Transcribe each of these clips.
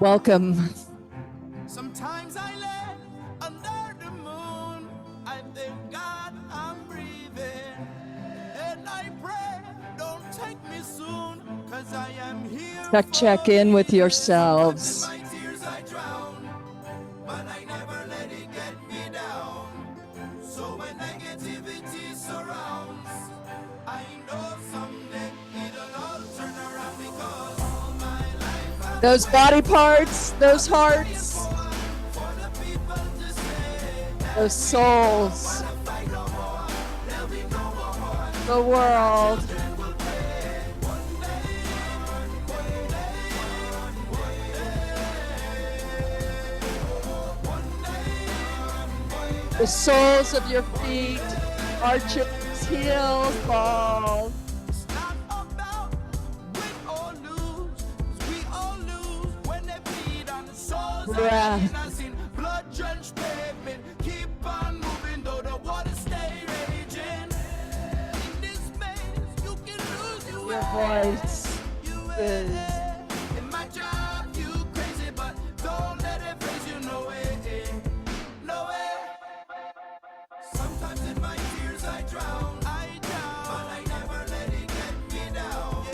Welcome. Sometimes I lay under the moon. I thank God I'm breathing. And I pray, don't take me soon, 'cause I am here. Check in with Sometimes in yourselves. my tears I drown, but I never let it get me down. So when negativity surrounds, I know someday it'll all turn around, because all my life I've Those body parts, those hearts, those souls, the world. The soles of your feet, arches, heels, balls. It's not about win or lose, 'cause we all lose when they bleed on the souls. Breath. As in blood-drenched pavement, keep on moving though the water stay raging. In this maze, you can lose your Your way. voice is It might drive you crazy, but don't let it phase you. No way, no way. Sometimes in my tears I drown, but I never let it get me down.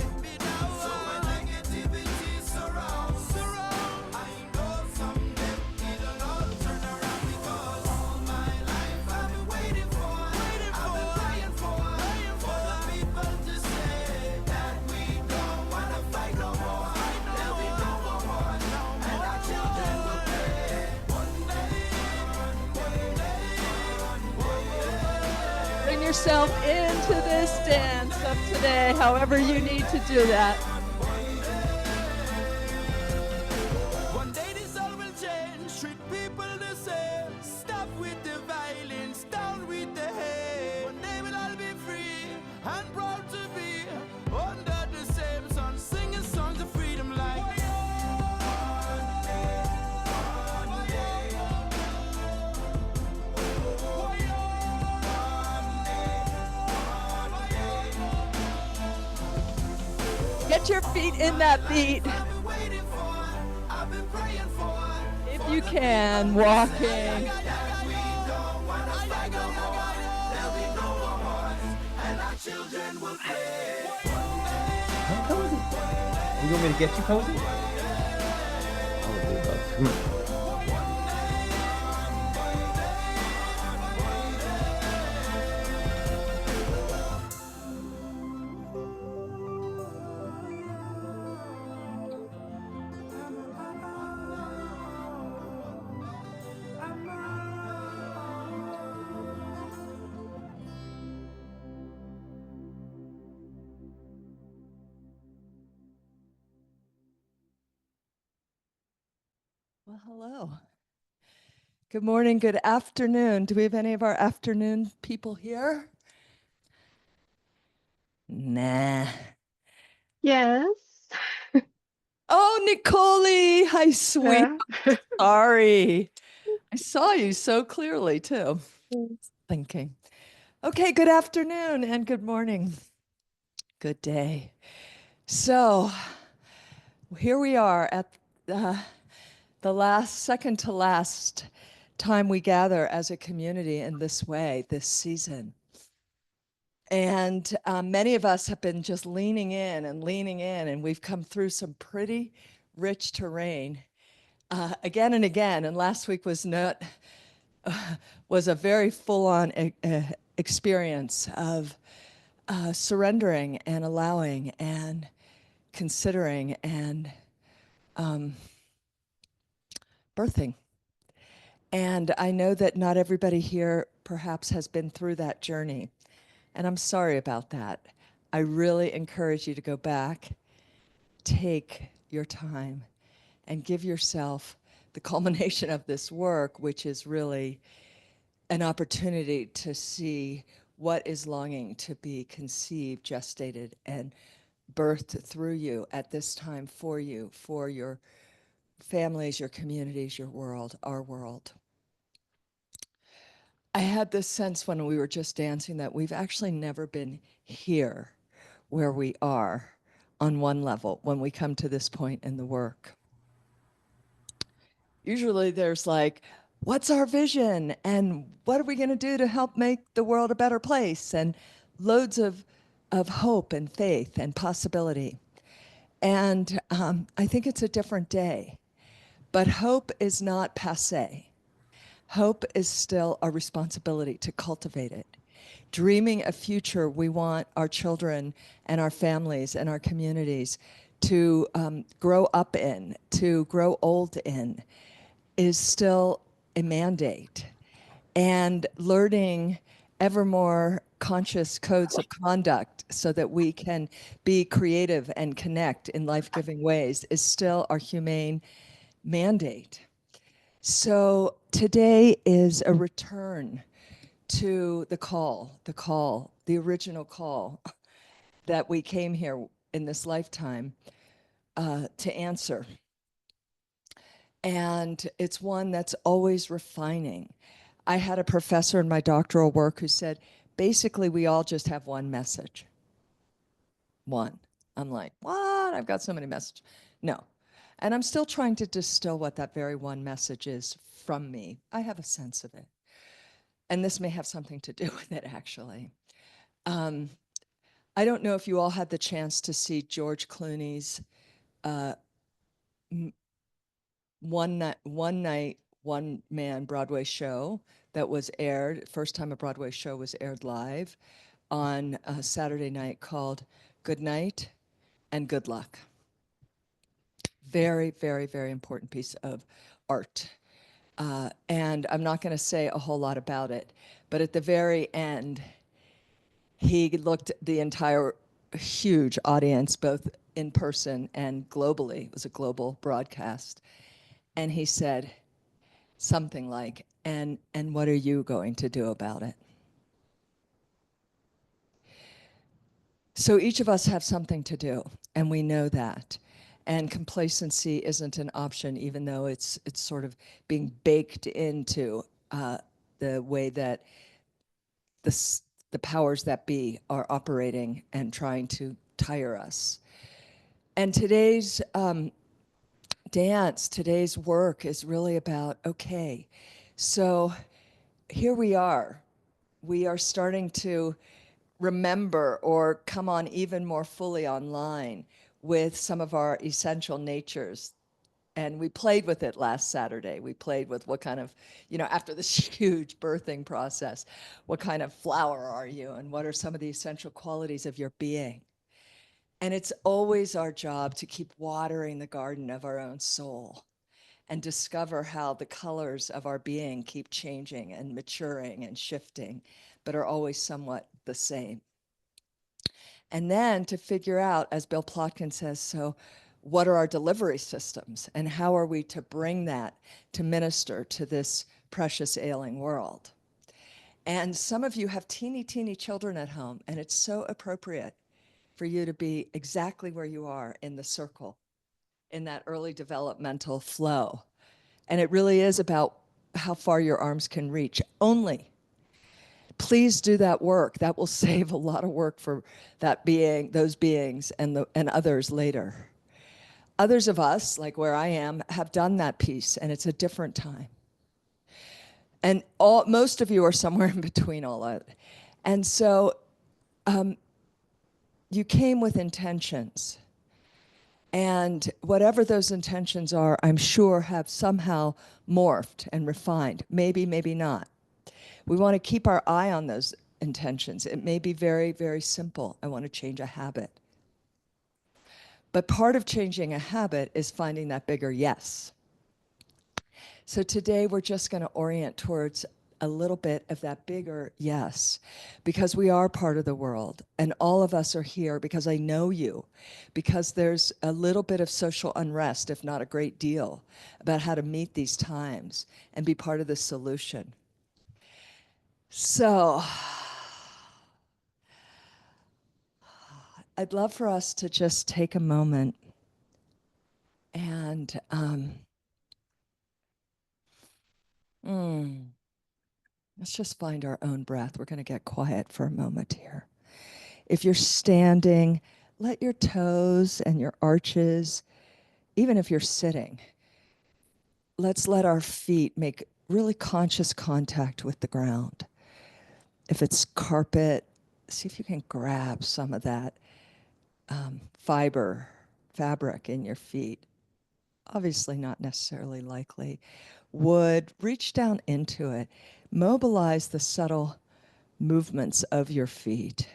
So when negativity surrounds, I know someday it'll all turn around, because all my life I've been waiting for, I've been praying for the people to say that we don't wanna fight no more. There'll be no more wars, and our children will pay. bring yourself into this dance of today, however you need to do that. One day this all will change, treat people the same. Stop with the violence, down with the hate. One day we'll all be free and proud to be under the same sun, singing songs of freedom like Get your feet in that beat. I've been waiting for, I've been praying for. If you can, walking. That we don't wanna fight no more. There'll be no more wars, and our children will play. Hi, Cozy. You want me to get you, Cozy? All of the above. Come on. Well, hello. Good morning, good afternoon. Do we have any of our afternoon people here? Nah. Yes. Oh, Nicole, hi, sweet. Yeah. Sorry. I saw you so clearly, too. Thinking. Okay, good afternoon and good morning. Good day. So here we are at the last, second to last time we gather as a community in this way this season. And many of us have been just leaning in, and we've come through some pretty rich terrain again and again. And last week was not was a very full-on experience of surrendering and allowing and considering and birthing. And I know that not everybody here perhaps has been through that journey. And I'm sorry about that. I really encourage you to go back, take your time, and give yourself the culmination of this work, which is really an opportunity to see what is longing to be conceived, gestated, and birthed through you at this time for you, for your families, your communities, your world, our world. I had this sense when we were just dancing that we've actually never been here where we are on one level when we come to this point in the work. Usually there's like, what's our vision? And what are we going to do to help make the world a better place? And loads of hope and faith and possibility. And I think it's a different day. But hope is not passe. Hope is still a responsibility to cultivate it. Dreaming a future we want our children and our families and our communities to grow up in, to grow old in, is still a mandate. And learning ever more conscious codes of conduct so that we can be creative and connect in life-giving ways is still our humane mandate. So today is a return to the original call that we came here in this lifetime to answer. And it's one that's always refining. I had a professor in my doctoral work who said, basically, we all just have one message. One. I'm like, what? I've got so many messages. No. And I'm still trying to distill what that very one message is from me. I have a sense of it. And this may have something to do with it, actually. I don't know if you all had the chance to see George Clooney's one night, one man Broadway show that was aired, first time a Broadway show was aired live on a Saturday night, called Good Night and Good Luck. Very, very, very important piece of art. And I'm not going to say a whole lot about it, but at the very end, he looked at the entire huge audience, both in person and globally. It was a global broadcast. And he said something like, and what are you going to do about it? So each of us have something to do, and we know that. And complacency isn't an option, even though it's sort of being baked into the way that the powers that be are operating and trying to tire us. And today's dance, today's work is really about, okay, so here we are. We are starting to remember or come on even more fully online with some of our essential natures. And we played with it last Saturday. We played with what kind of, after this huge birthing process, what kind of flower are you? And what are some of the essential qualities of your being? And it's always our job to keep watering the garden of our own soul and discover how the colors of our being keep changing and maturing and shifting, but are always somewhat the same. And then to figure out, as Bill Plotkin says, so what are our delivery systems and how are we to bring that to minister to this precious ailing world? And some of you have teeny, teeny children at home, and it's so appropriate for you to be exactly where you are in the circle, in that early developmental flow. And it really is about how far your arms can reach. Only please do that work. That will save a lot of work for that being, those beings, and others later. Others of us, like where I am, have done that piece, and it's a different time. And most of you are somewhere in between all of it. And so you came with intentions. And whatever those intentions are, I'm sure have somehow morphed and refined. Maybe, maybe not. We want to keep our eye on those intentions. It may be very, very simple. I want to change a habit. But part of changing a habit is finding that bigger yes. So today we're just going to orient towards a little bit of that bigger yes, because we are part of the world, and all of us are here because I know you, because there's a little bit of social unrest, if not a great deal, about how to meet these times and be part of the solution. So I'd love for us to just take a moment and let's just find our own breath. We're going to get quiet for a moment here. If you're standing, let your toes and your arches, even if you're sitting, let's let our feet make really conscious contact with the ground. If it's carpet, see if you can grab some of that fabric in your feet. Obviously not necessarily likely. Wood, reach down into it. Mobilize the subtle movements of your feet,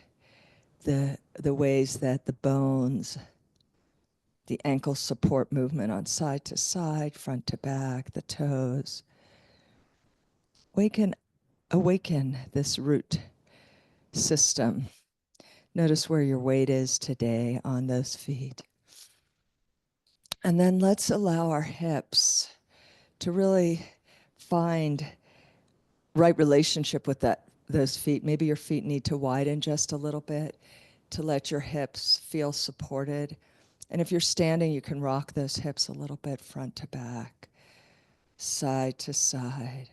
the ways that the bones, the ankle support movement on side to side, front to back, the toes. Awaken this root system. Notice where your weight is today on those feet. And then let's allow our hips to really find right relationship with those feet. Maybe your feet need to widen just a little bit to let your hips feel supported. And if you're standing, you can rock those hips a little bit front to back, side to side.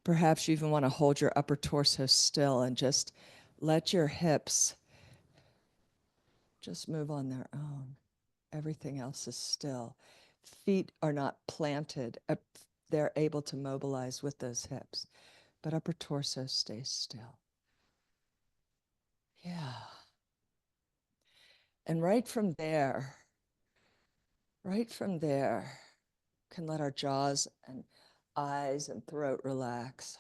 Perhaps you even want to hold your upper torso still and just let your hips just move on their own. Everything else is still. Feet are not planted. They're able to mobilize with those hips, but upper torso stays still. Yeah. And right from there, can let our jaws and eyes and throat relax.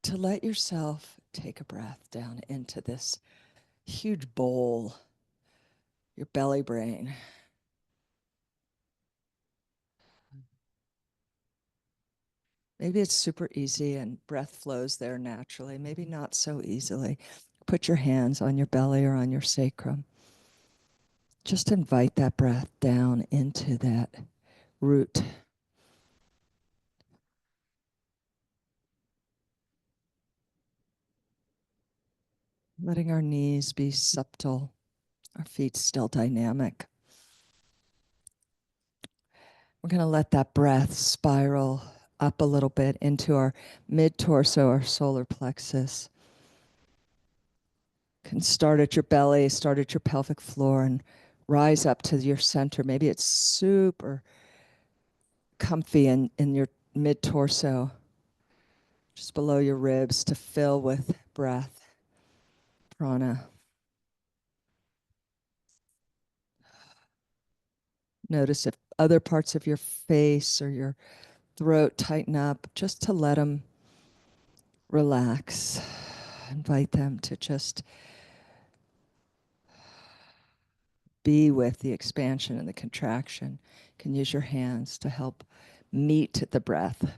To let yourself take a breath down into this huge bowl, your belly brain. Maybe it's super easy and breath flows there naturally, maybe not so easily. Put your hands on your belly or on your sacrum. Just invite that breath down into that root. Letting our knees be subtle, our feet still dynamic. We're going to let that breath spiral up a little bit into our mid-torso, our solar plexus. You can start at your belly, start at your pelvic floor, and rise up to your center. Maybe it's super comfy in your mid-torso, just below your ribs, to fill with breath, prana. Notice if other parts of your face or your throat tighten up, just to let them relax. Invite them to just be with the expansion and the contraction. You can use your hands to help meet the breath.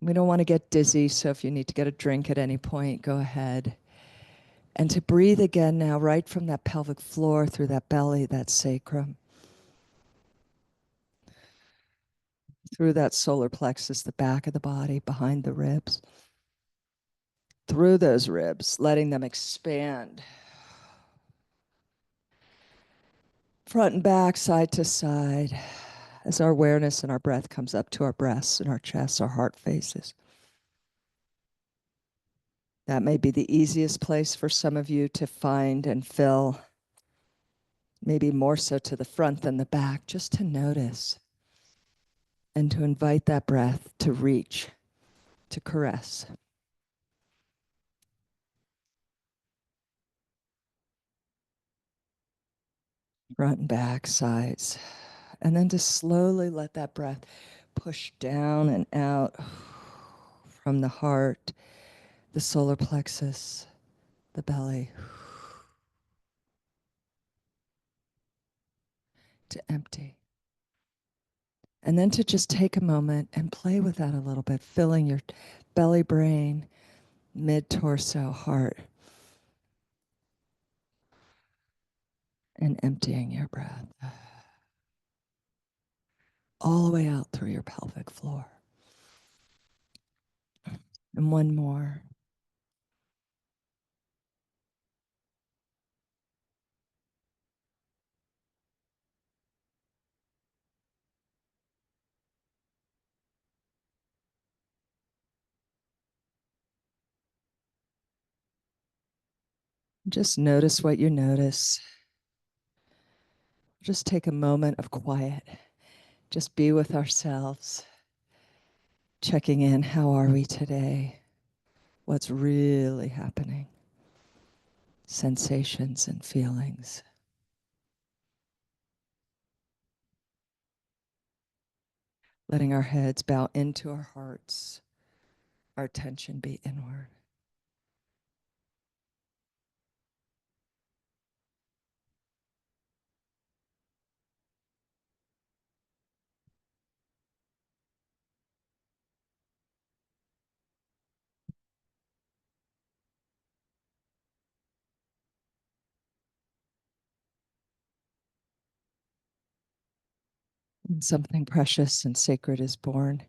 We don't want to get dizzy, so if you need to get a drink at any point, go ahead. And to breathe again now, right from that pelvic floor, through that belly, that sacrum, through that solar plexus, the back of the body, behind the ribs, through those ribs, letting them expand. Front and back, side to side, as our awareness and our breath comes up to our breasts and our chests, our heart faces. That may be the easiest place for some of you to find and fill, maybe more so to the front than the back, just to notice and to invite that breath to reach, to caress. Front and back, sides. And then to slowly let that breath push down and out from the heart, the solar plexus, the belly, to empty. And then to just take a moment and play with that a little bit, filling your belly, brain, mid-torso, heart, and emptying your breath all the way out through your pelvic floor. And one more. Just notice what you notice. Just take a moment of quiet. Just be with ourselves, checking in. How are we today? What's really happening? Sensations and feelings. Letting our heads bow into our hearts, our attention be inward. When something precious and sacred is born,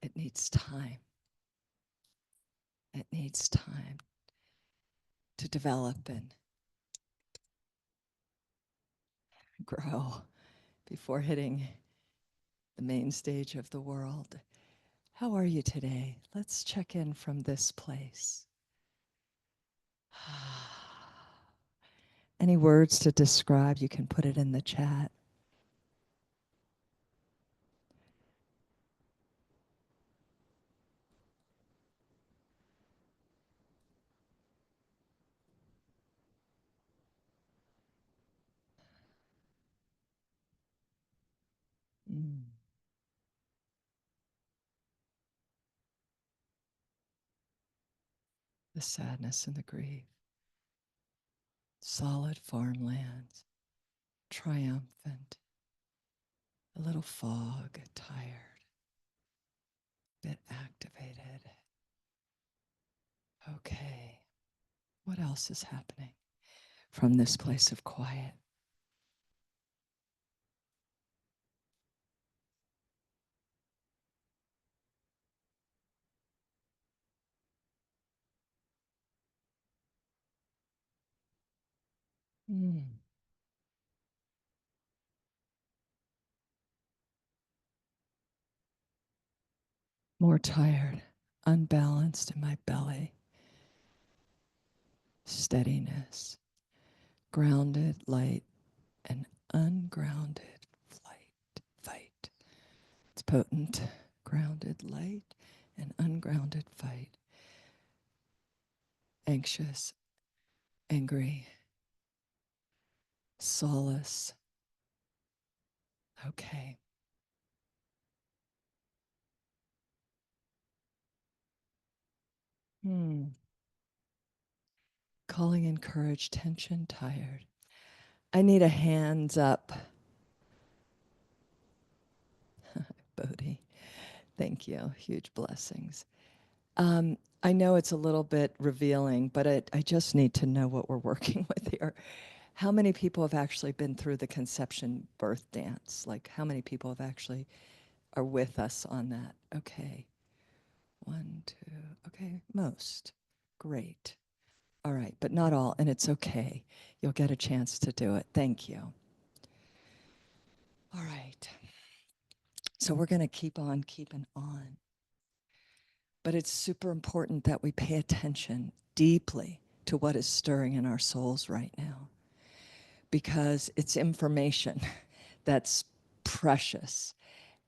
it needs time. It needs time to develop and grow before hitting the main stage of the world. How are you today? Let's check in from this place. Any words to describe, you can put it in the chat. Mm. The sadness and the grief. Solid farmlands, triumphant. A little fog, tired, bit activated. Okay. What else is happening from this place of quiet? Mm. More tired, unbalanced in my belly. Steadiness, grounded, light, and ungrounded fight. It's potent, grounded, light, and ungrounded fight. Anxious, angry, solace. Okay. Calling in courage, tension, tired. I need a hands up. Bodhi. Thank you. Huge blessings. I know it's a little bit revealing, but I just need to know what we're working with here. How many people have actually been through the conception birth dance? Like, how many people have actually are with us on that? Okay. 1, 2. Okay. Most. Great. All right. But not all. And it's okay. You'll get a chance to do it. Thank you. All right. So we're going to keep on keeping on. But it's super important that we pay attention deeply to what is stirring in our souls right now, because it's information that's precious.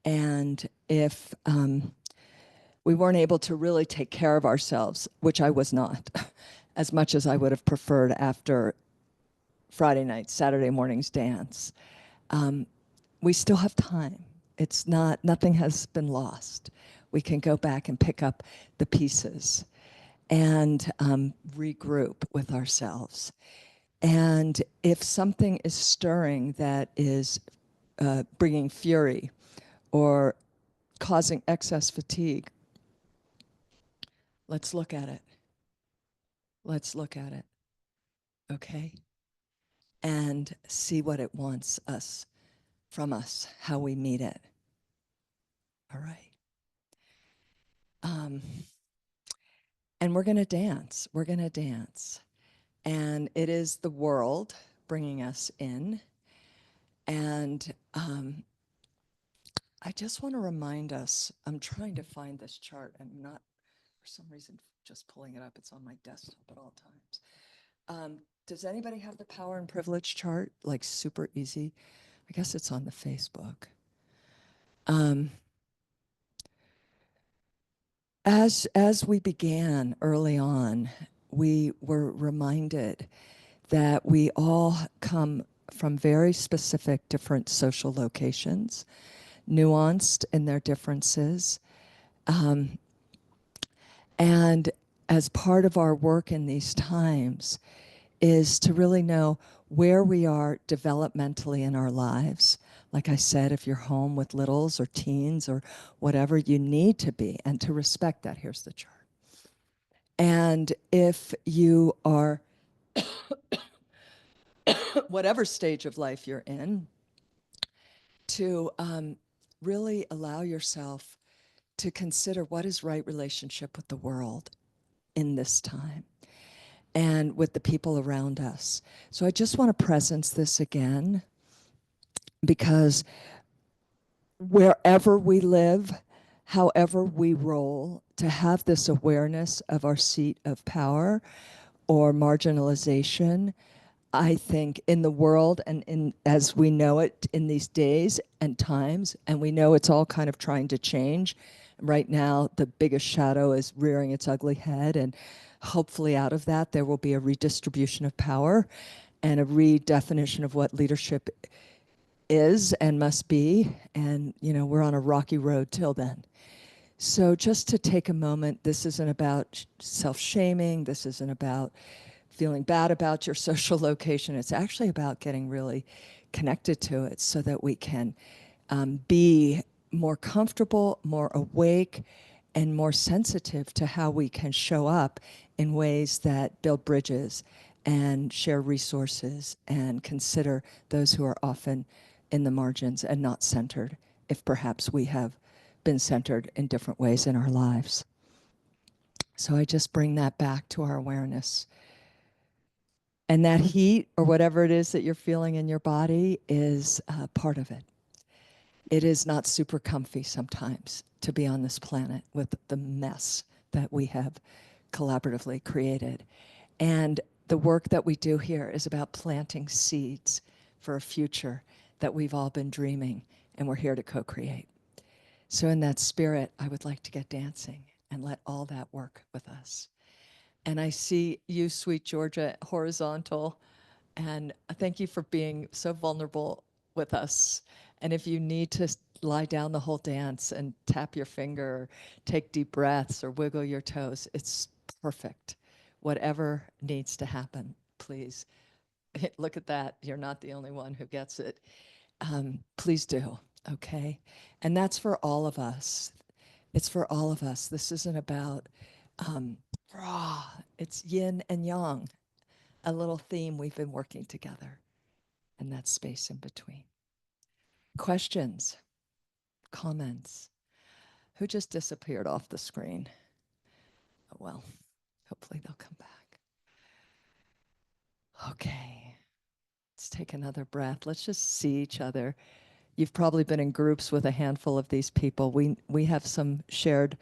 And if we weren't able to really take care of ourselves, which I was not, as much as I would have preferred after Friday night, Saturday morning's dance, we still have time. It's not, nothing has been lost. We can go back and pick up the pieces and regroup with ourselves. And if something is stirring that is bringing fury or causing excess fatigue, let's look at it. Let's look at it, okay? And see what it wants us from us, how we meet it. All right. And we're going to dance. We're going to dance. And it is the world bringing us in. And I just want to remind us, I'm trying to find this chart. I'm not For some reason, just pulling it up, it's on my desktop at all times. Does anybody have the power and privilege chart? Like super easy? I guess it's on the Facebook. As we began early on, we were reminded that we all come from very specific different social locations, nuanced in their differences. And as part of our work in these times is to really know where we are developmentally in our lives. Like I said, if you're home with littles or teens or whatever, you need to be, and to respect that. Here's the chart. And if you are, whatever stage of life you're in, to really allow yourself to consider what is right relationship with the world in this time and with the people around us. So I just want to presence this again, because wherever we live, however we roll, to have this awareness of our seat of power or marginalization, I think in the world and in as we know it in these days and times, and we know it's all kind of trying to change. Right now, the biggest shadow is rearing its ugly head, and hopefully out of that, there will be a redistribution of power and a redefinition of what leadership is and must be. And, you know, we're on a rocky road till then. So just to take a moment, this isn't about self-shaming. This isn't about feeling bad about your social location. It's actually about getting really connected to it so that we can be more comfortable, more awake, and more sensitive to how we can show up in ways that build bridges and share resources and consider those who are often in the margins and not centered, if perhaps we have been centered in different ways in our lives. So I just bring that back to our awareness. And that heat or whatever it is that you're feeling in your body is part of it. It is not super comfy sometimes to be on this planet with the mess that we have collaboratively created. And the work that we do here is about planting seeds for a future that we've all been dreaming, and we're here to co-create. So in that spirit, I would like to get dancing and let all that work with us. And I see you, sweet Georgia, horizontal. And thank you for being so vulnerable with us. And if you need to lie down the whole dance and tap your finger, or take deep breaths or wiggle your toes, it's perfect. Whatever needs to happen, please. Look at that. You're not the only one who gets it. Please do, okay? And that's for all of us. It's for all of us. This isn't about it's yin and yang, a little theme we've been working together, and that space in between. Questions, comments? Who just disappeared off the screen? Oh, well, hopefully they'll come back. Okay, let's take another breath. Let's just see each other. You've probably been in groups with a handful of these people. We have some shared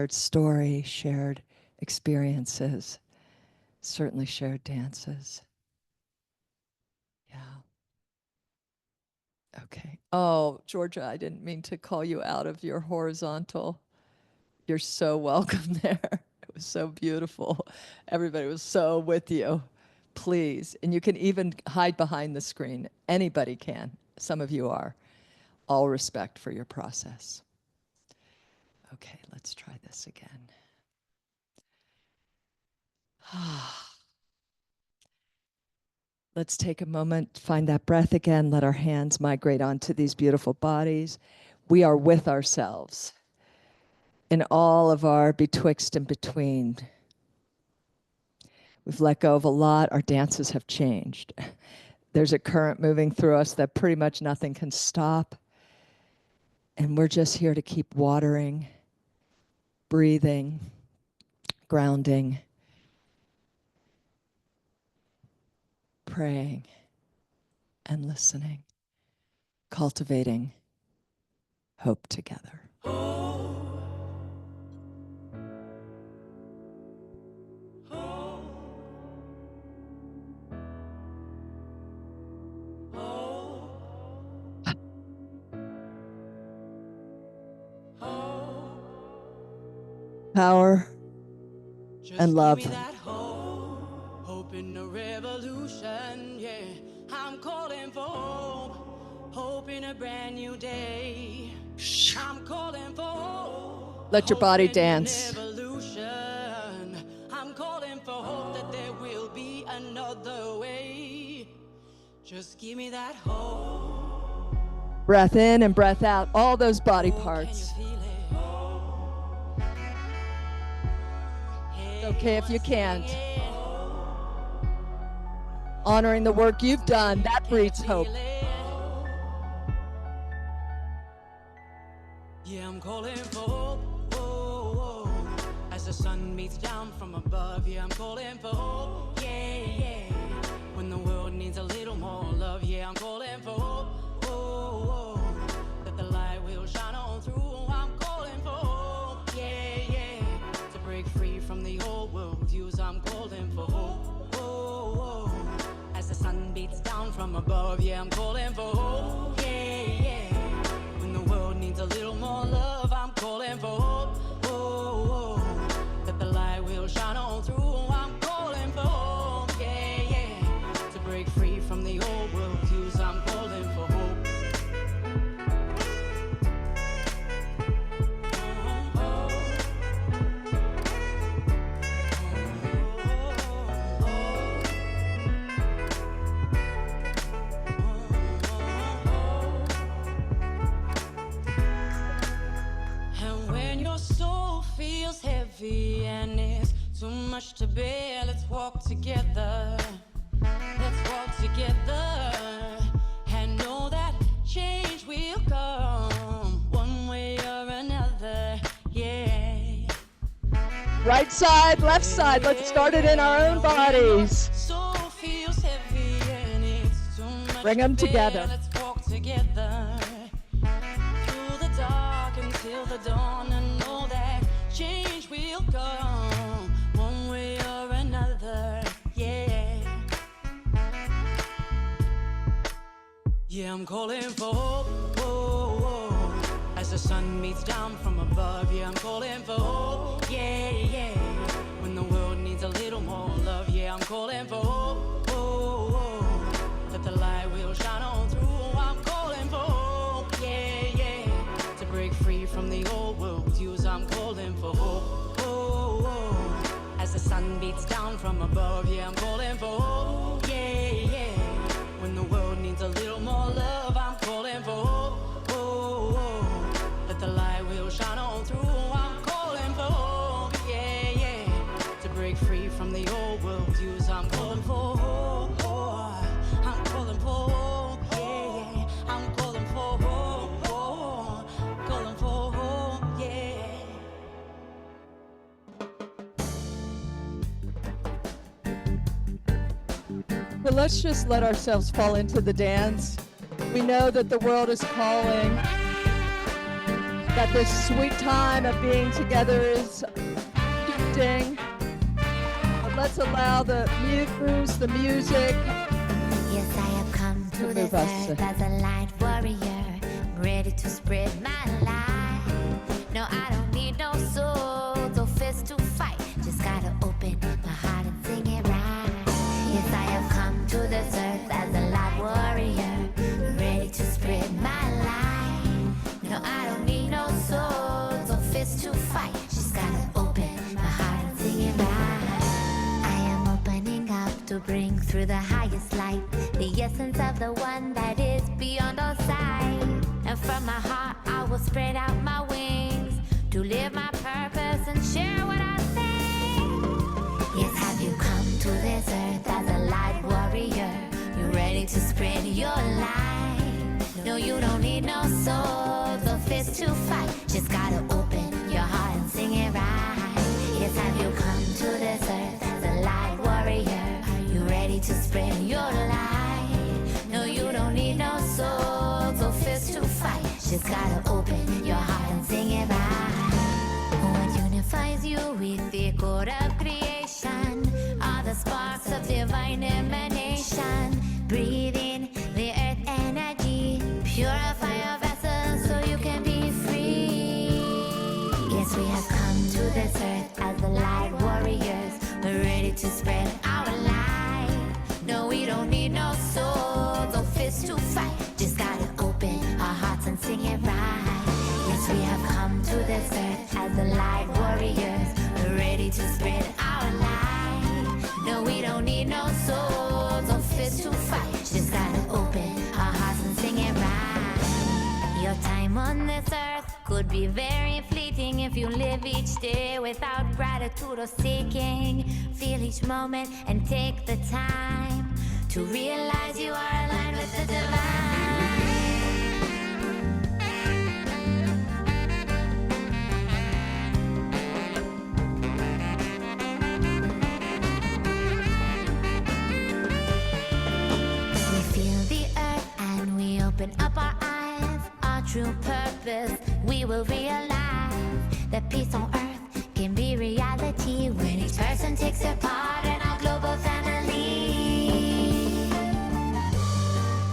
story, shared experiences, certainly shared dances. Yeah. Okay. Oh, Georgia, I didn't mean to call you out of your horizontal. You're so welcome there. It was so beautiful. Everybody was so with you. Please. And you can even hide behind the screen. Anybody can. Some of you are. All respect for your process. Okay, let's try this again. Let's take a moment, find that breath again, let our hands migrate onto these beautiful bodies. We are with ourselves in all of our betwixt and between. We've let go of a lot. Our dances have changed. There's a current moving through us that pretty much nothing can stop. And we're just here to keep watering, breathing, grounding, praying, and listening, cultivating hope together. power, Just and love. Give me that hope in a revolution, yeah. I'm calling for hope in a brand new day. I'm calling for hope. Let your body hope in an dance. evolution. I'm calling for hope that there will be another way. Just give me that hope. Breath in and breath out, all those body Oh, parts. Can you feel it? Hey, Okay if you can't. sing it. Honoring the work you've done, that breeds hope. Yeah, I'm calling for hope. Oh, oh. As the sun beats down from above, yeah, I'm calling for hope. Yeah, yeah. When the world needs a little more love, yeah, I'm calling for hope. Oh, oh. That the light will shine on through. I'm calling for hope. Yeah, yeah. To break free from the old world views, I'm calling for hope. Oh, oh. As the sun beats down from above, yeah, I'm calling for hope. Yeah, yeah. When the world needs a little more love, I'm calling for hope. Oh, oh. That the light will shine on through. I'm calling for hope. Yeah, yeah. To break free from the old world views, I'm calling for hope. And when your soul feels heavy and it's too much to bear, let's walk together. Let's walk together and know that change will come one way or another. Yeah. Right side, left side, let's start it in our own bodies. Soul feels heavy and it's too much Bring to 'em bear. together. Let's walk together through the dark until the dawn, and know that change will come one way or another. Yeah. Yeah, I'm calling for hope. Oh, oh. As the sun beats down from above, yeah, I'm calling for hope. Yeah, yeah. When the world needs a little more love, yeah, I'm calling for hope. Oh, oh. That the light will shine on through. I'm calling for hope. Yeah, yeah. To break free from the old world views, I'm calling for hope. Oh, oh. As the sun beats down from above, yeah, I'm calling for hope. Yeah, yeah. When the world needs a little more love, I'm calling for hope. Oh, oh. That the light will shine on through. I'm calling for hope. Yeah, yeah. To break free from the old world views, I'm calling for hope. Oh, I'm calling for hope. Yeah, yeah. I'm calling for hope. Oh, calling for hope. Yeah. But let's just let ourselves fall into the dance. We know that the world is calling, that this sweet time of being together is shifting. But let's allow the muse, the music. Yes, I have come to Move this us. earth as a light warrior, ready to spread my light. No, I don't need no swords or fists to fight. Just gotta open my heart and sing it right. Yes, I have come to this earth as a light warrior, ready to spread my light. No, I don't need no swords or fists to fight. Just gotta open my heart and sing it right. I am opening up to bring through the highest light, the essence of the one that is beyond all sight. And from my heart I will spread out my wings to live my purpose and share what I think. Yes, have you come to this earth as a light warrior? You ready to spread your light? No, you don't need no swords or fists to fight. Just gotta open your heart and sing it right. Yes, have you come to this earth as a light warrior? You ready to spread your light? No, you don't need no swords or fists to fight. Just gotta open your heart and sing it right. What unifies you with the core of creation are the sparks of divine emanation. Breathe in the earth energy, purify your vessel so you can be free. Yes, we have come to this earth would be very fleeting if you live each day without gratitude or seeking. Feel each moment and take the time to realize you are aligned with the divine. We feel the earth and we open up our eyes. Our true purpose, we will realize that peace on earth can be reality when each person takes their part in our global family.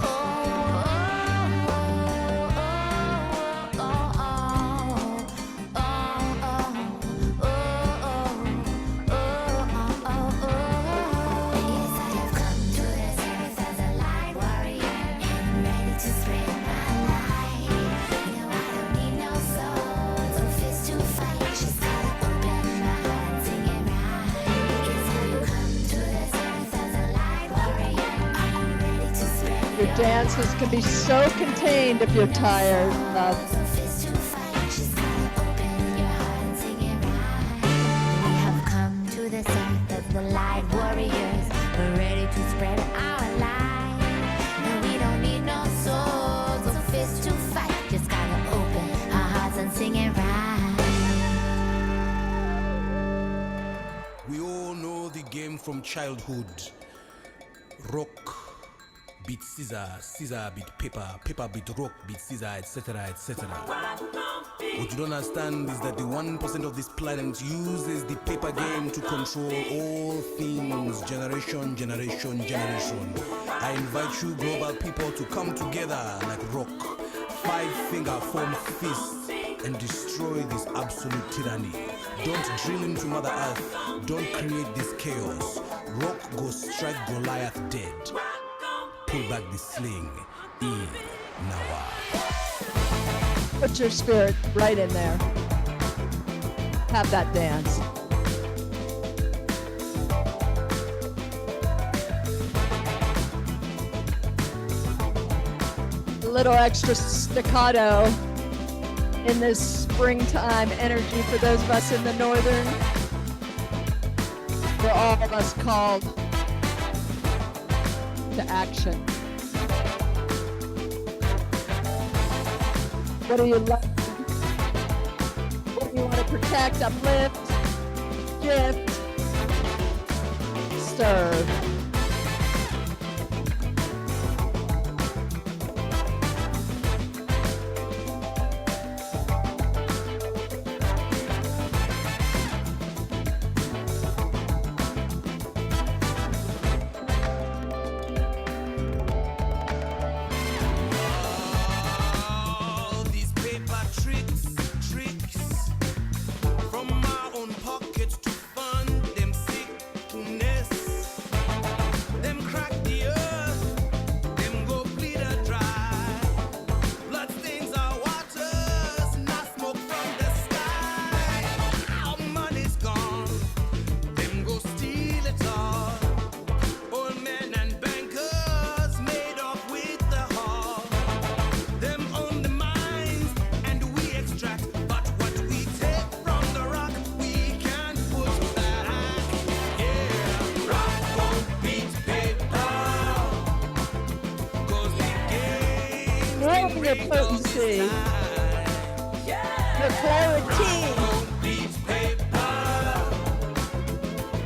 Oh, oh, oh, oh, oh, oh, oh. Yes, I have come to this earth as a light warrior, ready to spread my light. No, I don't need no swords or fists to fight. Just gotta open my heart and sing it right. Yes, I have come to this earth as a light warrior. Are you ready to spread Your dances can be so contained if you're tired. Love. so fist to fight? Just gotta open your heart and sing it right. We have come to this earth as the light warriors. We're ready to spread our light. No, we don't need no swords or fists to fight. Just gotta open our hearts and sing it right. We all know the game from childhood. Rock beat scissor, scissor beat paper, paper beat rock beat scissor, etc., etc. What you don't understand is that the 1% of this planet uses the paper game to control all things, generation, generation, generation. I invite you global people to come together like rock, 5-finger form fist, and destroy this absolute tyranny. Don't drill into Mother Earth, don't create this chaos. Rock go strike Goliath dead. Pull back the sling in Nawa. Put your spirit right in there. Have that dance. A little extra staccato in this springtime energy for those of us in the northern. For all of us called to action. What do you love? What do you want to protect, uplift, gift, serve? All these paper tricks from my own pockets to fund them sickness. Them crack the earth, them go bleed her dry. Blood stains our waters, not smoke from the sky. Our money's gone, them go steal it all. Old men and bankers made off with the hall. Them own the mines and we extract, but what we take from the rock we can't put back. Yeah, rock won't beat paper, 'cause the game's Love been your rigged all this potency. time. Your clarity. Won't beat paper.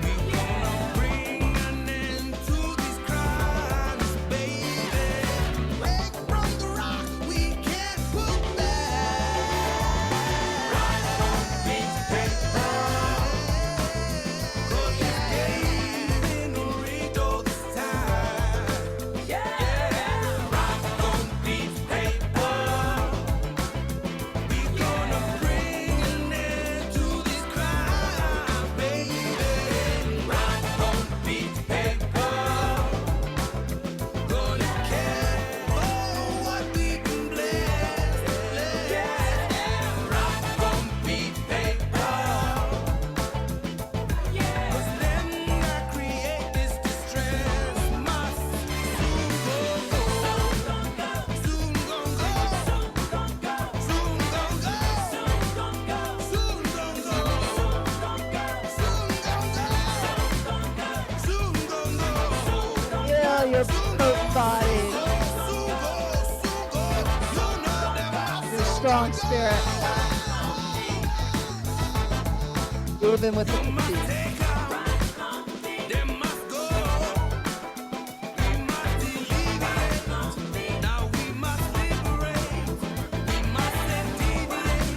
We gonna bring an end to these crimes, baby. Break from the rock we can't put back. Rock won't beat paper, 'cause this game's been rigged all this time. Yeah, rock won't beat paper. Oh, your potent body. Your strong spirit. Even with the fatigue. Them must go. We must alleviate. Now we must liberate. We must deviate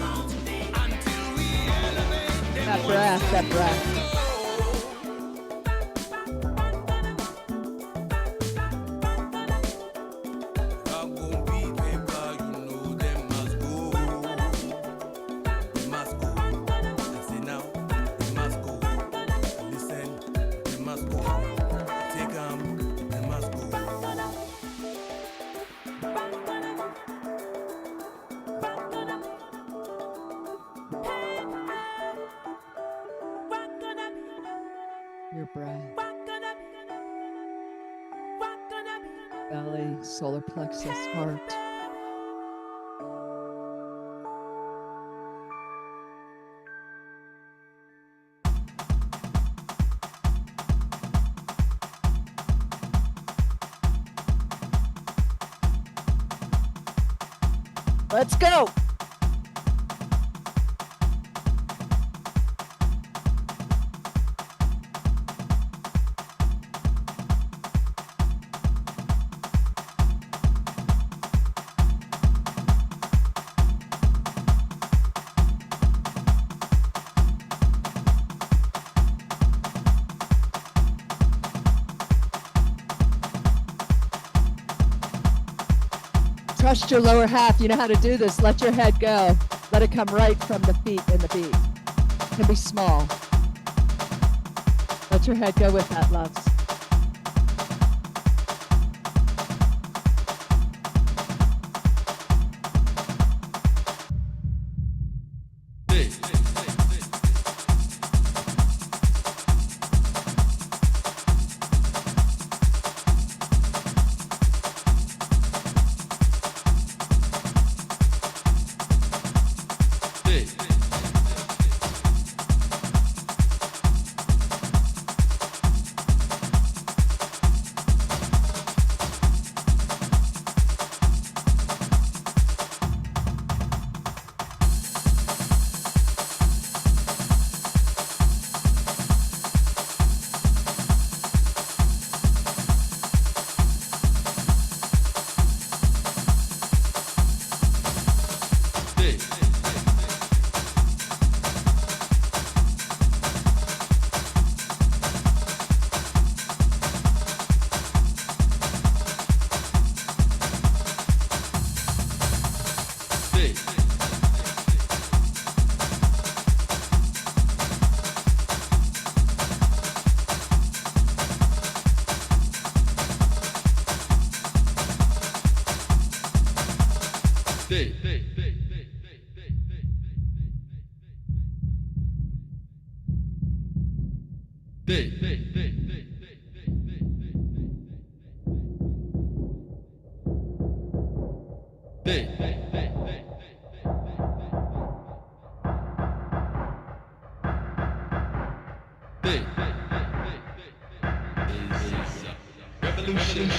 until we elevate. Them That breath, that breath. Rock gon' beat paper, you know them must go. We must go. I say now, we must go. Listen, we must go. Take 'em, we must go. Your breath. Belly, solar plexus, heart. Let's go. Trust your lower half. You know how to do this. Let your head go. Let it come right from the feet in the beat. It can be small. Let your head go with that, loves. Revolution.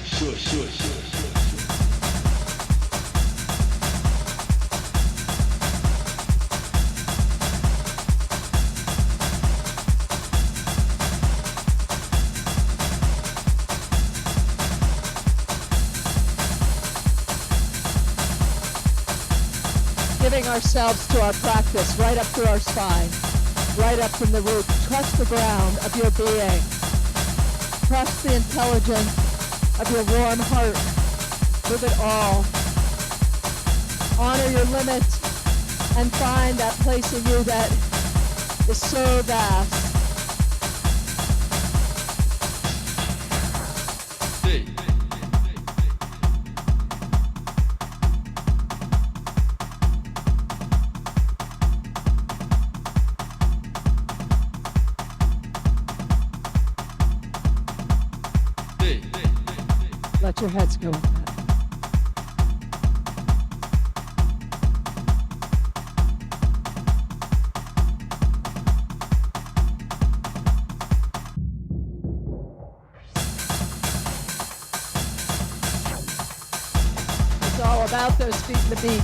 Sure. Giving ourselves to our practice right up through our spine, right up from the root. Trust the ground of your being. Trust the intelligence of your warm heart. Move it all. Honor your limits and find that place in you that is so vast. Let your heads go with that. about those feet in the beat.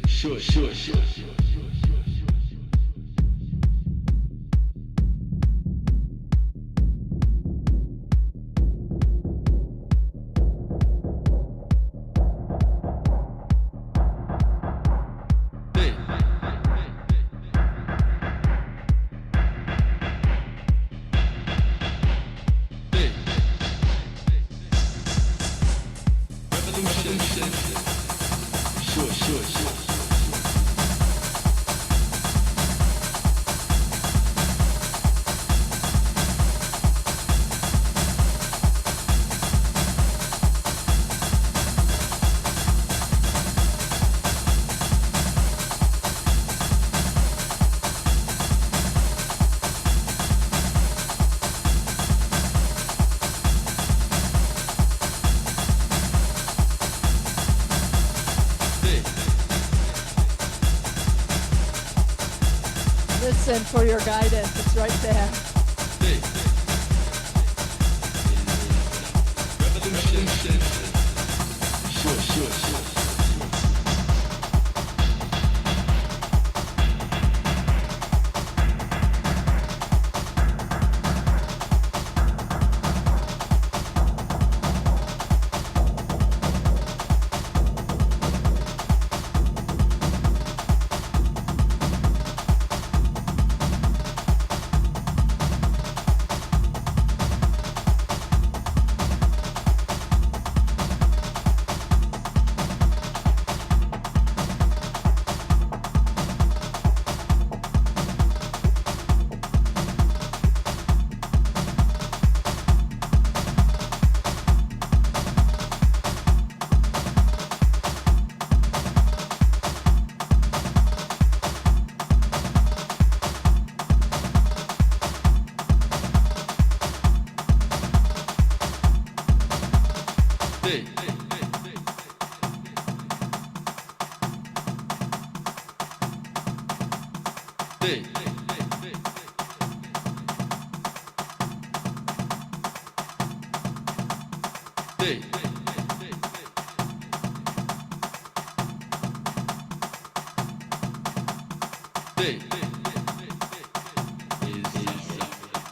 Sure. Listen for your guidance. It's right there. Sure.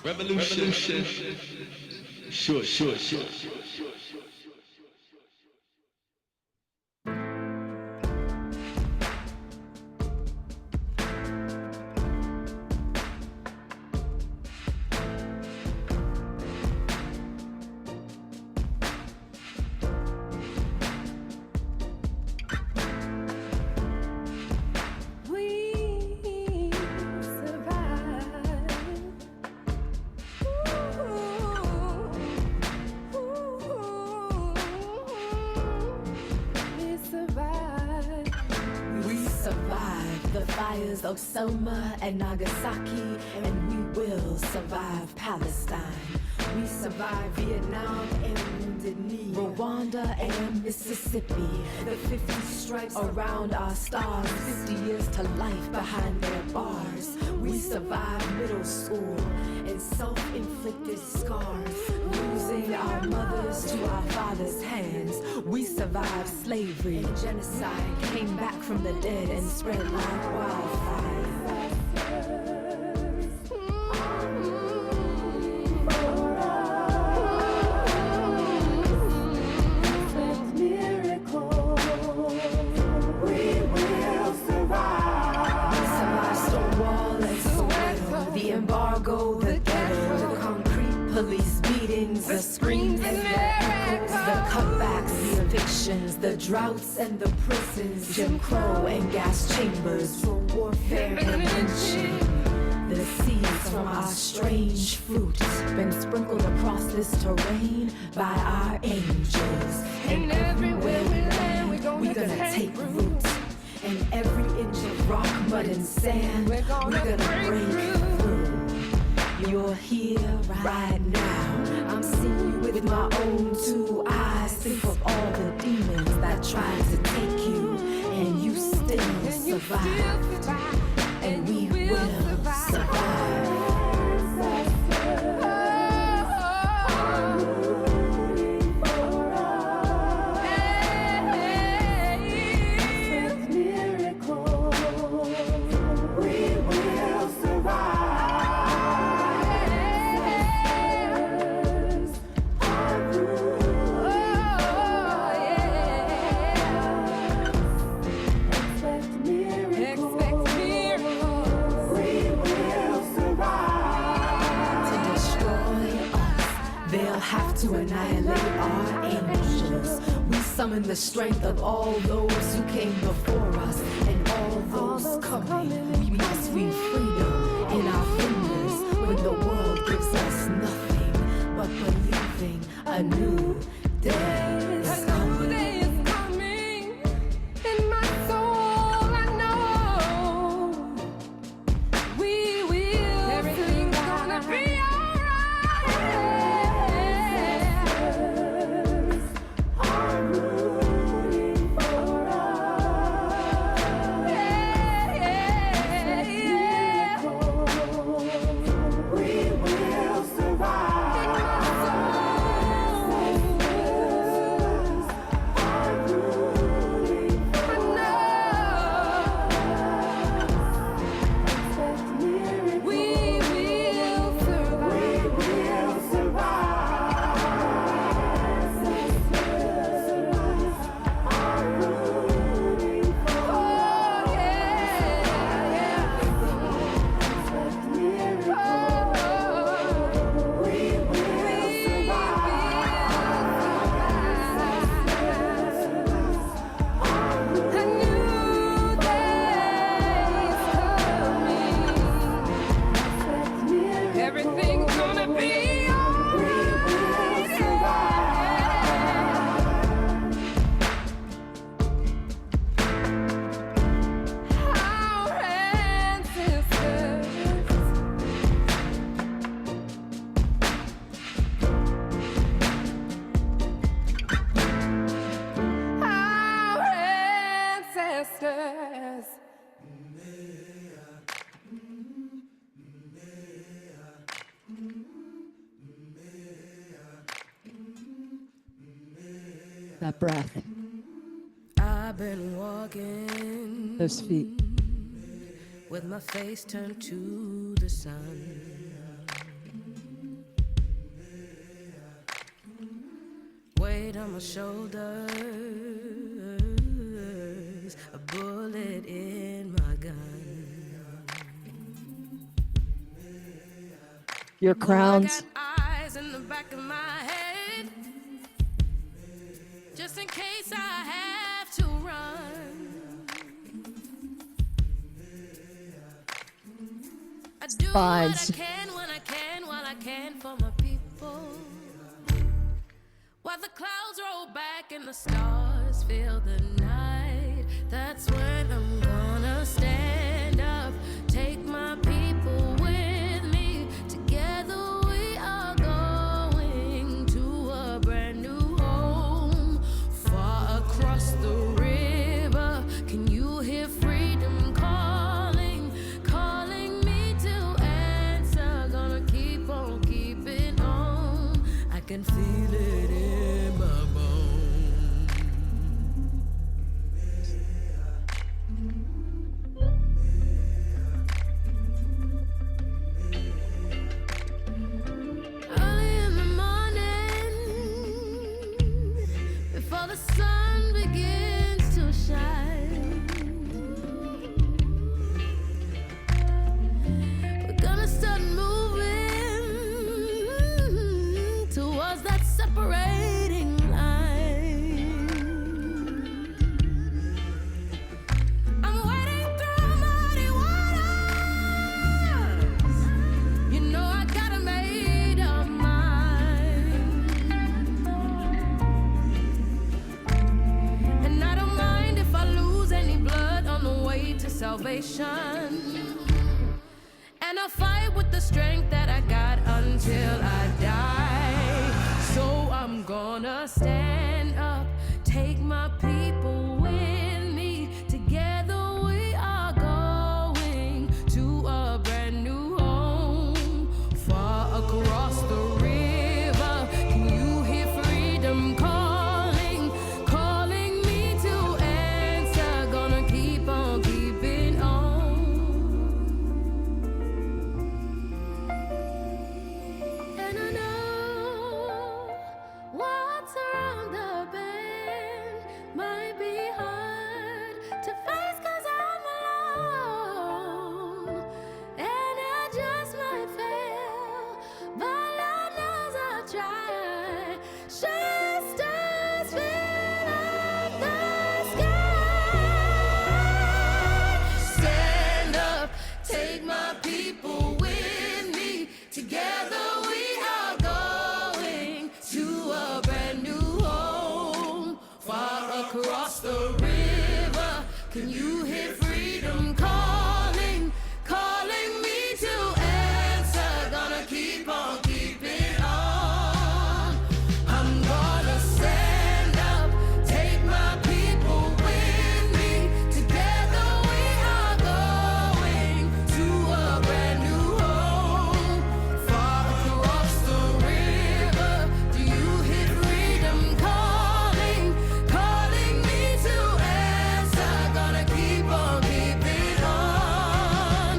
Revolution. Sure. Of Selma and Nagasaki, and we will survive Palestine. We survived Vietnam and Wounded Knee, Rwanda and Mississippi. The 50 stripes around our stars, 50 years to life behind their bars. We survived middle school and self-inflicted scars, losing our mothers to our fathers' hands. We survived slavery and genocide, came back from the dead and spread like wildfire. The screams and the echoes, the cutbacks, the evictions, the droughts and the prisons, Jim Crow and gas chambers for warfare and lynching. The seeds from our strange fruit been sprinkled across this terrain by our angels. And everywhere we land, we're gonna take root. and every inch of rock, mud, and sand. We're gonna break through. You're here right now. I'm seeing you with my own two eyes. Think of all the demons that tried to take you, and you still survived. And we will survive. Have to annihilate our angels. We summon the strength of all those who came before us and all those coming. We must free freedom in our fingers when the world gives us nothing but believing a new day is coming. In my soul, I know we will. Everything's gonna be that breath, I've been walking those feet. with my face turned to the sun. Weight on my shoulders, a bullet in my gun. Your crowns. I got eyes in the back of my head, just in case I have to run. I do Vibes. what I can when I can, while I can for my people. While the clouds roll back and the stars fill the night, that's when I'm gonna stand up, take my people with me. Together we are going to a brand new home, far across the river. Can you hear freedom calling, calling me to answer? Gonna keep on keeping on. I can feel it in my bones. Early in the morning, before the sun begins to shine, we're gonna start moving towards that separation situation. And I'll fight with the strength that I got until I die. So I'm gonna stand up, take my people with me. Together we are going to a brand new home, far across the river. Can you hear freedom calling, calling me to answer? Gonna keep on keeping on. And I know what's around the bend might be hard to face 'cause I'm alone. And I just might fail, but Lord knows I'll try. Shasters fill up the sky. Stand up, take my people with me. Together we are going to a brand new home, far across the river. Can you hear freedom calling, calling me to answer? Gonna keep on keeping on. I'm gonna stand up, take my people with me. Together we are going to a brand new home, far across the river. Do you hear freedom calling, calling me to answer? Gonna keep on keeping on.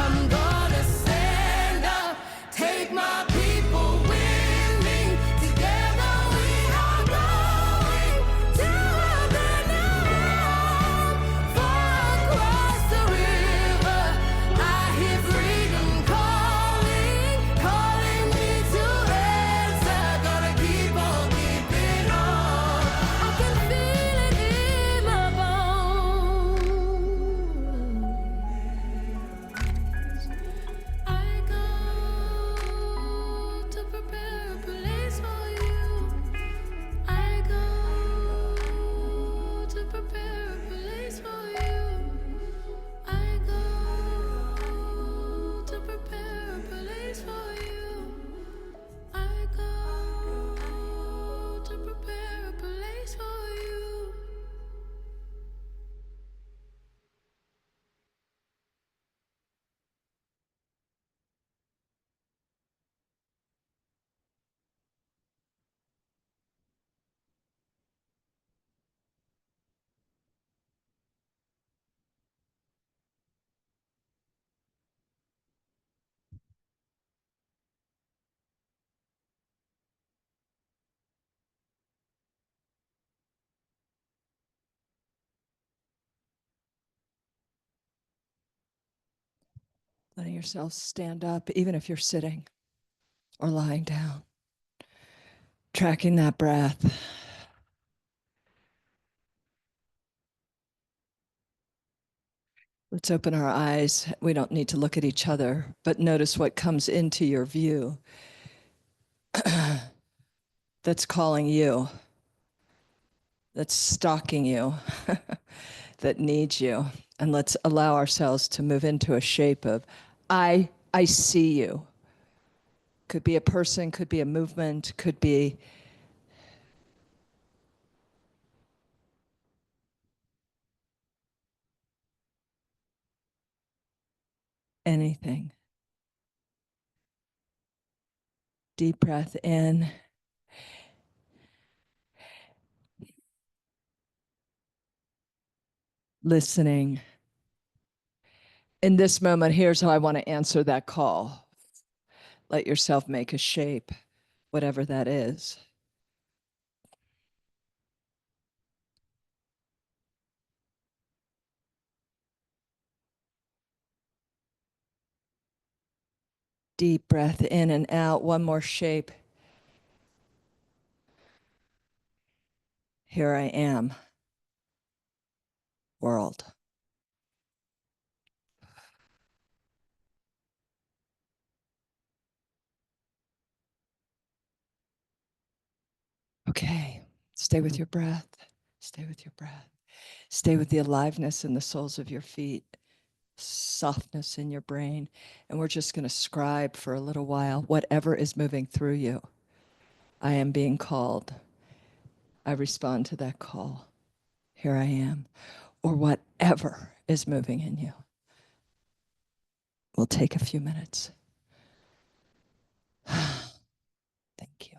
I'm gonna stand up, take my people with me. Together we are going to a brand new home, far across the river. I hear freedom calling, calling me to answer. Gonna keep on keeping on. I can feel it in my bones. I go to prepare a place for you. I go to prepare a place for you. I go to prepare a place for you. I go to prepare a place for you. Letting yourself stand up, even if you're sitting or lying down. Tracking that breath. Let's open our eyes. We don't need to look at each other, but notice what comes into your view that's calling you, that's stalking you, that needs you. And let's allow ourselves to move into a shape of, I see you. Could be a person, could be a movement, could be anything. Deep breath in. Listening. In this moment, here's how I want to answer that call. Let yourself make a shape, whatever that is. Deep breath in and out. One more shape. Here I am, world. Okay, stay with your breath. Stay with your breath. Stay with the aliveness in the soles of your feet. softness in your brain. And we're just going to scribe for a little while whatever is moving through you. I am being called. I respond to that call. Here I am. Or whatever is moving in you. We'll take a few minutes. Thank you.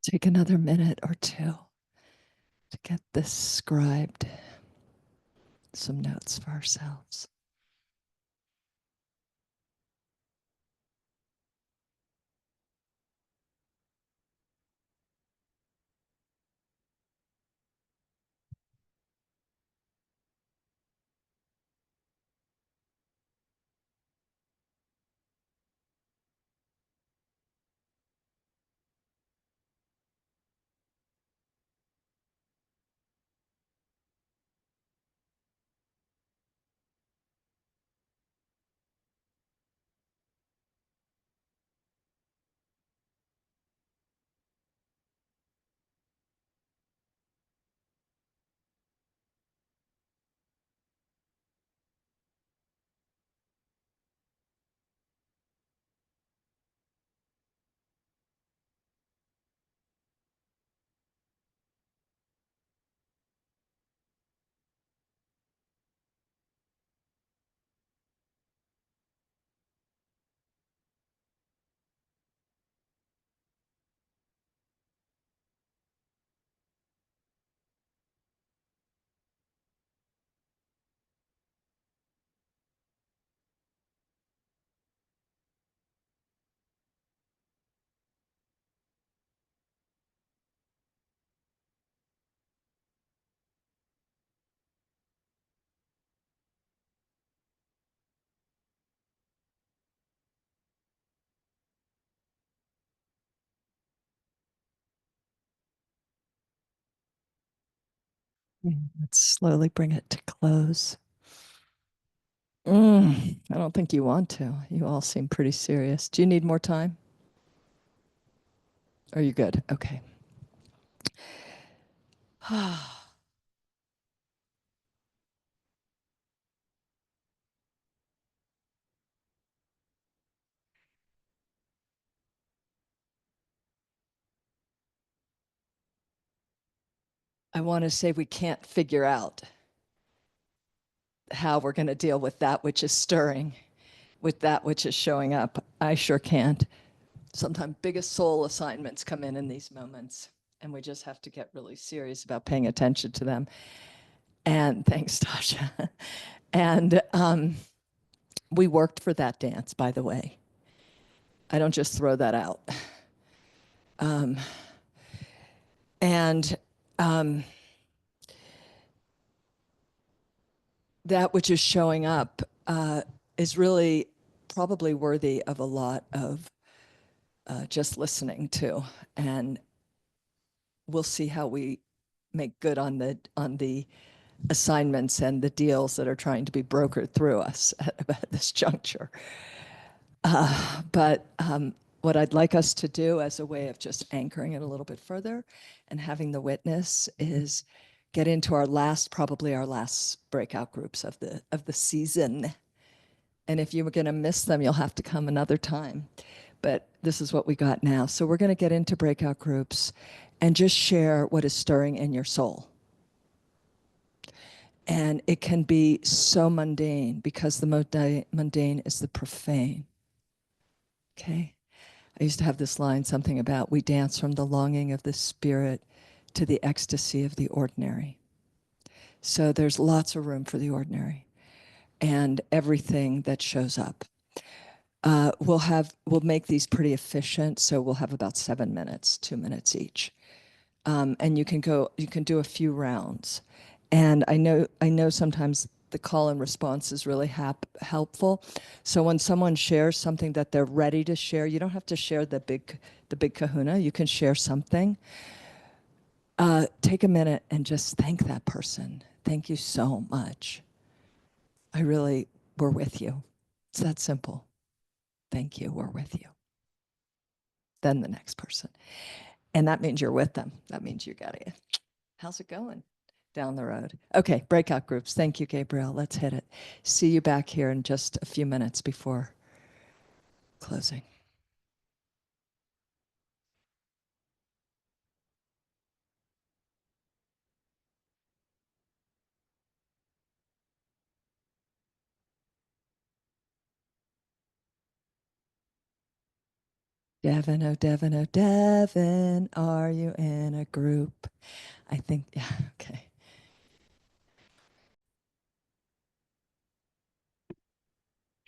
Take another minute or two to get this scribed. Some notes for ourselves. Let's slowly bring it to close. I don't think you want to. You all seem pretty serious. Do you need more time? Are you good? Okay. I want to say we can't figure out how we're going to deal with that which is stirring, with that which is showing up. I sure can't. Sometimes biggest soul assignments come in these moments, and we just have to get really serious about paying attention to them. And thanks, Tasha. And we worked for that dance, by the way. I don't just throw that out. And that which is showing up is really probably worthy of a lot of just listening to, and we'll see how we make good on the assignments and the deals that are trying to be brokered through us at this juncture. But what I'd like us to do as a way of just anchoring it a little bit further and having the witness is get into probably our last breakout groups of the season. And if you were going to miss them, you'll have to come another time. But this is what we got now. So we're going to get into breakout groups and just share what is stirring in your soul. And it can be so mundane because the mundane is the profane. Okay? I used to have this line, something about we dance from the longing of the spirit to the ecstasy of the ordinary. So there's lots of room for the ordinary and everything that shows up. We'll make these pretty efficient, so we'll have about 7 minutes, 2 minutes each. And you can do a few rounds. And I know sometimes the call and response is really helpful. So when someone shares something that they're ready to share, you don't have to share the big kahuna. You can share something. Take a minute and just thank that person. Thank you so much. We're with you. It's that simple. Thank you, we're with you. Then the next person. And that means you're with them. That means you got it. How's it going down the road? Okay, breakout groups. Thank you, Gabriel. Let's hit it. See you back here in just a few minutes before closing. Devin, oh Devin, oh Devin, are you in a group? I think, yeah, okay.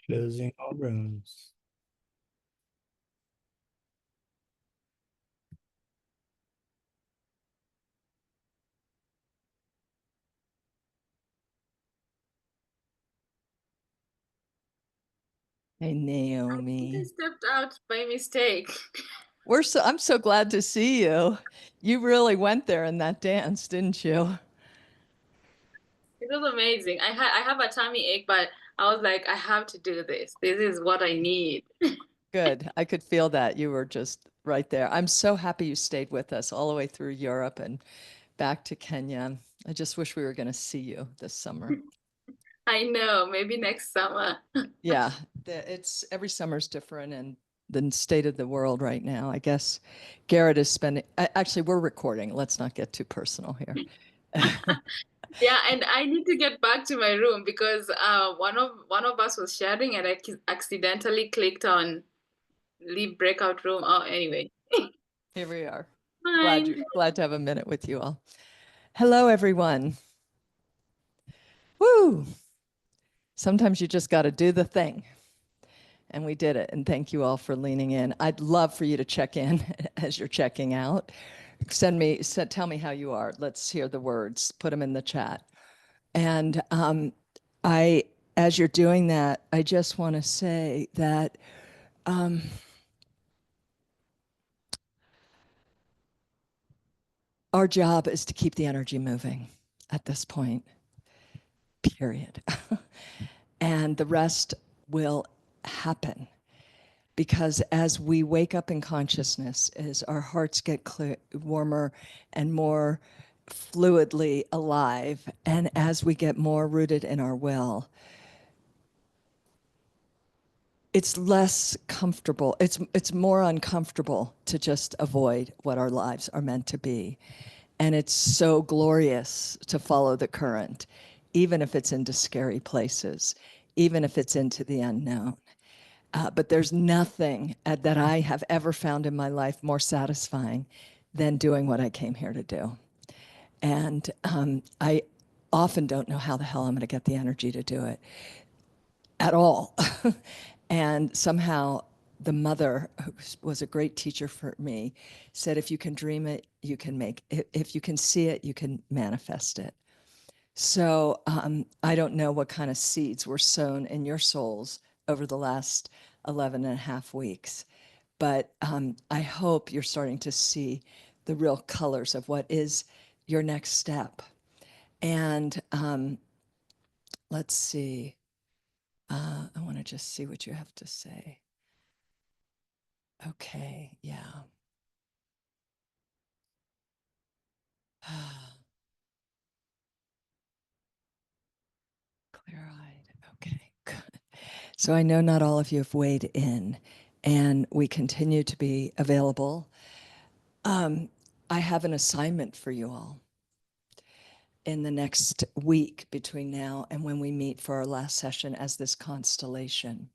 Closing all rooms. Hey, I Naomi. stepped out by mistake. I'm so glad to see you. You really went there in that dance, didn't you? It was amazing. I have a tummy ache, but I was like, I have to do this. This is what I need. Good. I could feel that. You were just right there. I'm so happy you stayed with us all the way through Europe and back to Kenya. I just wish we were going to see you this summer. I know. Maybe next summer. Yeah, it's every summer's different, and the state of the world right now. I guess Garrett is spending. Actually, we're recording. Let's not get too personal here. Yeah, and I need to get back to my room because one of us was sharing and I accidentally clicked on leave breakout room. Oh, anyway. Here we are. Fine. Glad to have a minute with you all. Hello, everyone. Woo! Sometimes you just got to do the thing. And we did it. And thank you all for leaning in. I'd love for you to check in as you're checking out. Tell me how you are. Let's hear the words. Put them in the chat. And as you're doing that, I just want to say that our job is to keep the energy moving. at this point, period. And the rest will happen. Because as we wake up in consciousness, as our hearts get warmer and more fluidly alive, and as we get more rooted in our will, it's less comfortable. It's more uncomfortable to just avoid what our lives are meant to be. And it's so glorious to follow the current, even if it's into scary places, even if it's into the unknown. But there's nothing that I have ever found in my life more satisfying than doing what I came here to do. And I often don't know how the hell I'm going to get the energy to do it at all. And somehow the mother, who was a great teacher for me, said, if you can dream it, you can make it. If you can see it, you can manifest it. So I don't know what kind of seeds were sown in your souls over the last 11 and a half weeks, but I hope you're starting to see the real colors of what is your next step. And let's see. I want to just see what you have to say. Okay, yeah. Clear-eyed. Okay, good. So I know not all of you have weighed in, and we continue to be available. I have an assignment for you all in the next week between now and when we meet for our last session as this constellation.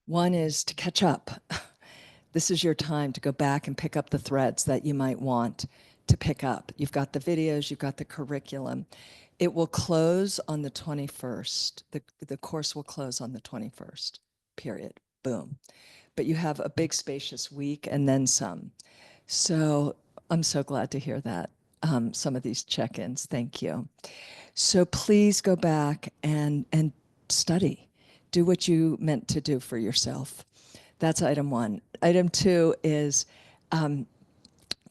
One is to catch up. This is your time to go back and pick up the threads that you might want to pick up. You've got the videos, you've got the curriculum. It will close on the 21st. The course will close on the 21st, period, boom. But you have a big spacious week and then some. So I'm so glad to hear that, some of these check-ins, thank you. So please go back and study, do what you meant to do for yourself. That's item one. Item two is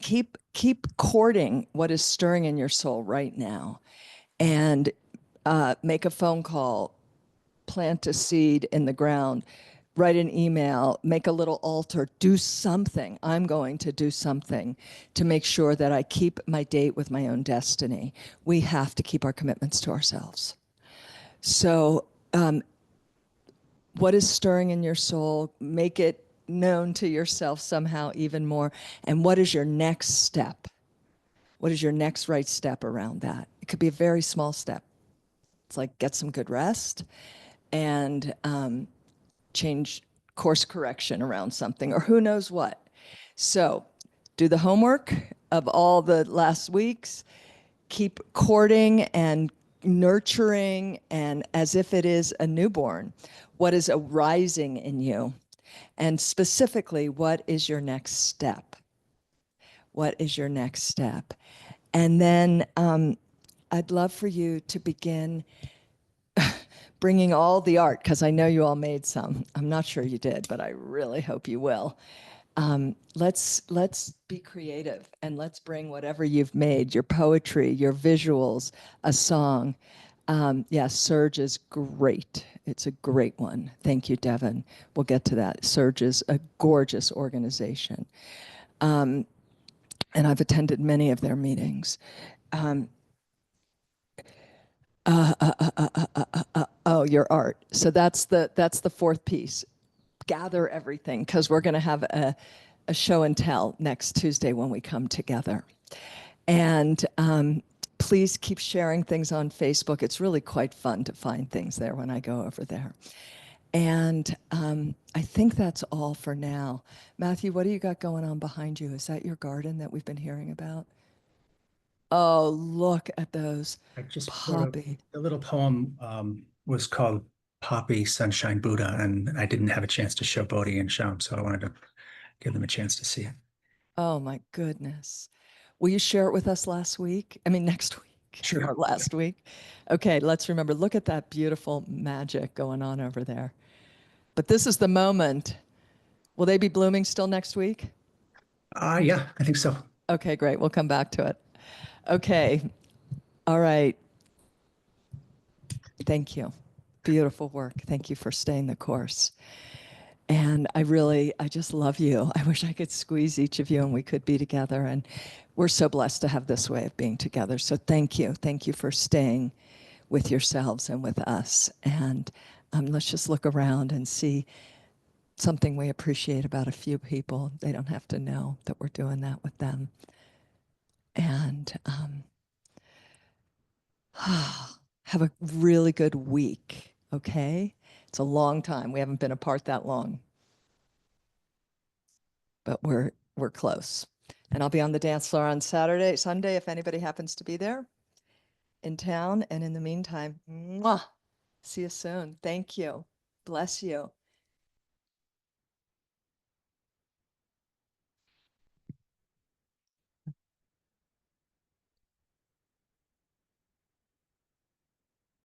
keep courting what is stirring in your soul right now, and make a phone call, plant a seed in the ground, write an email, make a little altar, do something. I'm going to do something to make sure that I keep my date with my own destiny. We have to keep our commitments to ourselves. So what is stirring in your soul? Make it known to yourself somehow even more. And what is your next step? What is your next right step around that? It could be a very small step. It's like get some good rest and change course correction around something, or who knows what. So do the homework of all the last weeks, keep courting and nurturing, and as if it is a newborn, what is arising in you? And specifically, what is your next step? What is your next step? And then I'd love for you to begin bringing all the art, because I know you all made some. I'm not sure you did, but I really hope you will. Let's be creative, and let's bring whatever you've made, your poetry, your visuals, a song. Yeah, Surge is great. It's a great one. Thank you, Devin. We'll get to that. Surge is a gorgeous organization. And I've attended many of their meetings. Oh, your art. So that's the fourth piece. Gather everything, because we're going to have a show and tell next Tuesday when we come together. And please keep sharing things on Facebook. It's really quite fun to find things there when I go over there. And I think that's all for now. Matthew, what do you got going on behind you? Is that your garden that we've been hearing about? Oh, look at those. I just poppy. the little poem was called Poppy Sunshine Buddha, and I didn't have a chance to show Bodhi and Sham, so I wanted to give them a chance to see it. Oh my goodness. Will you share it with us next week? Sure. Or last week. Okay, let's remember, look at that beautiful magic going on over there. But this is the moment. Will they be blooming still next week? Yeah, I think so. Okay, great. We'll come back to it. Okay. All right. Thank you. Beautiful work. Thank you for staying the course. And I just love you. I wish I could squeeze each of you and we could be together. And we're so blessed to have this way of being together. So thank you. Thank you for staying with yourselves and with us. And let's just look around and see something we appreciate about a few people. They don't have to know that we're doing that with them. And have a really good week, okay? It's a long time. We haven't been apart that long. But we're close. And I'll be on the dance floor on Sunday, if anybody happens to be there in town. And in the meantime, mwah, see you soon. Thank you. Bless you.